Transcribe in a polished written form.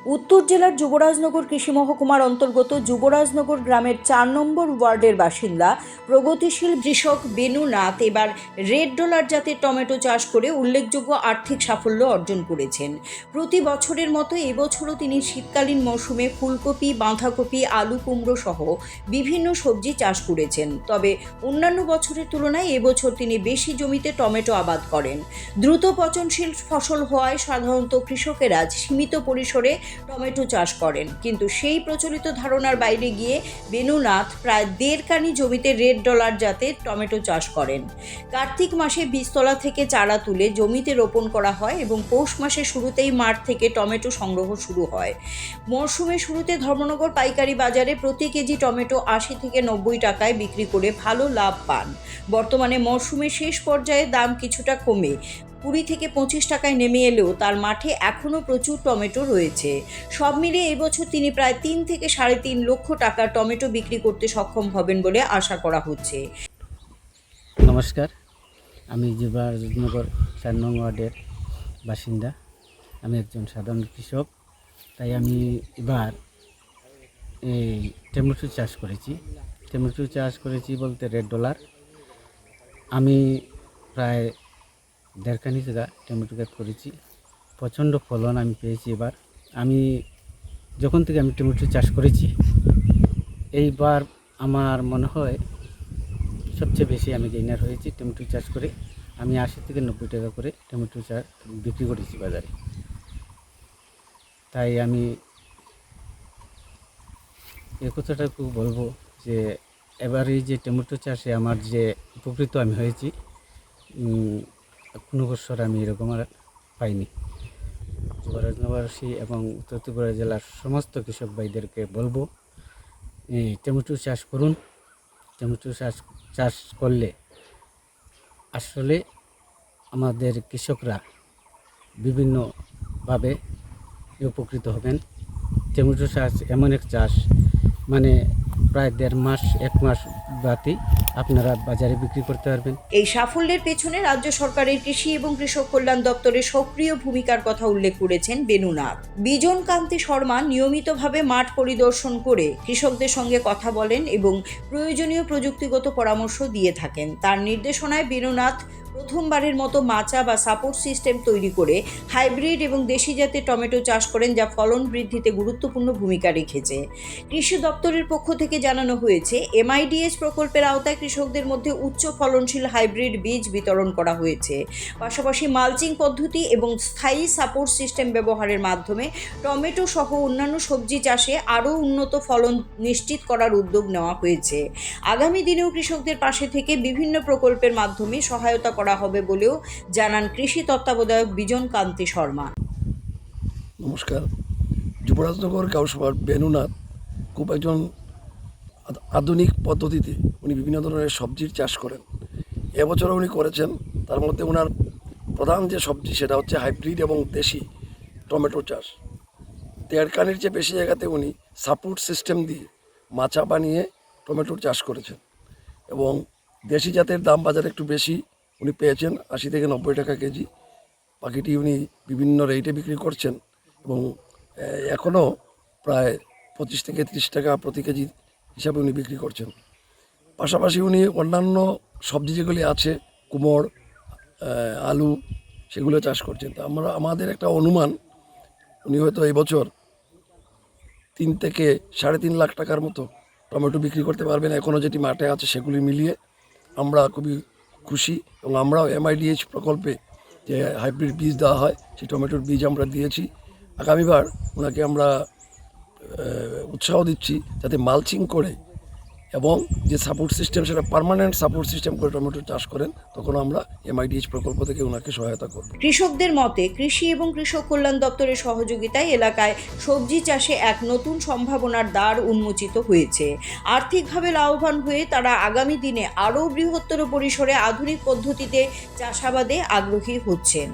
উত্তর জেলার যুবরাজনগর কৃষি মহকুমার অন্তর্গত যুবরাজনগর গ্রামের ৪ নম্বর ওয়ার্ডের বাসিন্দা প্রগতিশীল কৃষক বেনু নাথ এবার রেড ডলার জাতের টমেটো চাষ করে উল্লেখযোগ্য আর্থিক সাফল্য অর্জন করেছেন। প্রতি বছরের মতো এবছরও তিনি শীতকালীন মৌসুমে ফুলকপি, বাঁধাকপি, আলু, কুমড়ো সহ বিভিন্ন সবজি চাষ করেছেন। তবে অন্যান্য বছরের তুলনায় এবছর তিনি বেশি জমিতে টমেটো আবাদ করেন। দ্রুত পচনশীল ফসল হওয়ায় সাধারণত কৃষকেরা সীমিত পরিসরে টমেটো চাষ করেন, কিন্তু সেই প্রচলিত ধারণার বাইরে গিয়ে বেনু নাথ প্রায় ১.৫ কানি জমিতে রেড ডলার জাতের টমেটো চাষ করেন। কার্তিক মাসে বীজতলা থেকে চারা তুলে জমিতে রোপণ করা হয় এবং পৌষ মাসের শুরুতেই মাঠ থেকে টমেটো সংগ্রহ শুরু হয়। মরশুমের শুরুতে ধর্মনগর পাইকারি বাজারে প্রতি কেজি টমেটো ৮০ থেকে ৯০ টাকায় বিক্রি করে ভালো লাভ পান। বর্তমানে মরশুমের শেষ পর্যায়ে দাম কিছুটা কমে ২০ থেকে ২৫ টাকায় নেমে এলেও তার মাঠে এখনও প্রচুর টমেটো রয়েছে। সব মিলিয়ে এবছর তিনি প্রায় ৩ থেকে ৩.৫ লক্ষ টাকার টমেটো বিক্রি করতে সক্ষম হবেন বলে আশা করা হচ্ছে। নমস্কার, আমি যুবরাজনগর ৪ নং ওয়ার্ডের বাসিন্দা। আমি একজন সাধারণ কৃষক। তাই আমি এবার এই টমেটো চাষ করেছি বলতে রেড ডলার। আমি প্রায় ১.৫ কানি জায়গা টমেটো গাছ করেছি। প্রচণ্ড ফলন আমি পেয়েছি এবার। আমি যখন থেকে আমি টমেটো চাষ করেছি, এইবার আমার মনে হয় সবচেয়ে বেশি আমি গেইনার হয়েছি টমেটো চাষ করে। আমি ৮০ থেকে ৯০ টাকা করে টমেটো চাষ বিক্রি করেছি বাজারে। তাই আমি এই কথাটাকে বলবো যে এবার এই যে টমেটো চাষে আমার যে উপকৃত আমি হয়েছি, কোনো বছর আমি এরকম আর পাইনি। যুবরাজনগরবাসী এবং উত্তর ত্রিপুরা জেলার সমস্ত কৃষক ভাইদেরকে বলবো, টমেটো চাষ করুন। টমেটো চাষ করলে আসলে আমাদের কৃষকরা বিভিন্নভাবে উপকৃত হবেন। টমেটো চাষ এমন এক চাষ, মানে প্রায় ১.৫ মাস ১ মাস বাদে আপনারা বাজারে বিক্রি করতে পারবেন। এই সাফল্যের পেছনে রাজ্য সরকারের কৃষি এবং কৃষক কল্যাণ দপ্তরের সক্রিয় ভূমিকার কথা উল্লেখ করেছেন বেনু নাথ। বিজন কান্তি শর্মা নিয়মিতভাবে মাঠ পরিদর্শন করে কৃষকদের সঙ্গে কথা বলেন এবং প্রয়োজনীয় প্রযুক্তিগত পরামর্শ দিয়ে থাকেন। তার নির্দেশনায় বেনু নাথ প্রথমবারের মতো মাচা বা সাপোর্ট সিস্টেম তৈরি করে হাইব্রিড এবং দেশি জাতের টমেটো চাষ করেন, যা ফলন বৃদ্ধিতে গুরুত্বপূর্ণ ভূমিকা রেখেছে। কৃষি দপ্তরের পক্ষ থেকে জানানো হয়েছে, MIDH প্রকল্পের আওতায় কৃষকদের মধ্যে উচ্চ ফলনশীল হাইব্রিড বীজ বিতরণ করা হয়েছে। পাশাপাশি মালচিং পদ্ধতি এবং স্থায়ী সাপোর্ট সিস্টেম ব্যবহারের মাধ্যমে টমেটো সহ অন্যান্য সবজি চাষে আরও উন্নত ফলন নিশ্চিত করার উদ্যোগ নেওয়া হয়েছে। আগামী দিনেও কৃষকদের পাশে থেকে বিভিন্ন প্রকল্পের মাধ্যমে সহায়তা করা হবে বলেও জানান কৃষি তত্ত্বাবধায়ক বিজন কান্তি শর্মা। নমস্কার। যুবরাজনগর কাউসভার বেনু নাথ খুব একজন আধুনিক পদ্ধতিতে উনি বিভিন্ন ধরনের সবজির চাষ করেন। এবছরও উনি করেছেন। তার মধ্যে ওনার প্রধান যে সবজি সেটা হচ্ছে হাইব্রিড এবং দেশি টমেটো চাষ। ১.৫ কানির চেয়ে বেশি জায়গাতে উনি সাপোর্ট সিস্টেম দিয়ে মাচা বানিয়ে টমেটোর চাষ করেছেন এবং দেশি জাতের দাম বাজারে একটু বেশি উনি পেয়েছেন, ৮০ থেকে ৯০ টাকা কেজি। বাকিটি উনি বিভিন্ন রেটে বিক্রি করছেন এবং এখনও প্রায় ২৫ থেকে ৩০ টাকা প্রতি কেজি হিসাবে উনি বিক্রি করছেন। পাশাপাশি উনি অন্যান্য সবজি যেগুলি আছে, কুমড়, আলু, সেগুলো চাষ করছেন। তা আমাদের একটা অনুমান, উনি হয়তো এই বছর ৩ থেকে ৩.৫ লাখ টাকার মতো টমেটো বিক্রি করতে পারবেন। এখনও যেটি মাঠে আছে সেগুলি মিলিয়ে আমরা খুবই খুশি এবং আমরাও MIDH প্রকল্পে যে হাইব্রিড বীজ দেওয়া হয় সেই টমেটোর বীজ আমরা দিয়েছি। আগামীবার ওনাকে আমরা উৎসাহ দিচ্ছি যাতে মালচিং করে এবং যে সাপোর্ট সিস্টেম সেটা পার্মানেন্ট সাপোর্ট সিস্টেম করে টমেটো চাষ করেন, তখন আমরা MIDH প্রকল্প থেকে ওনাকে সহায়তা করব। কৃষকদের মতে, কৃষি এবং কৃষক কল্যাণ দপ্তরের সহযোগিতায় এলাকায় সবজি চাষে এক নতুন সম্ভাবনার দ্বার উন্মোচিত হয়েছে। আর্থিকভাবে লাভবান হয়ে তারা আগামী দিনে আরও বৃহত্তর পরিসরে আধুনিক পদ্ধতিতে চাষাবাদে আগ্রহী হচ্ছেন।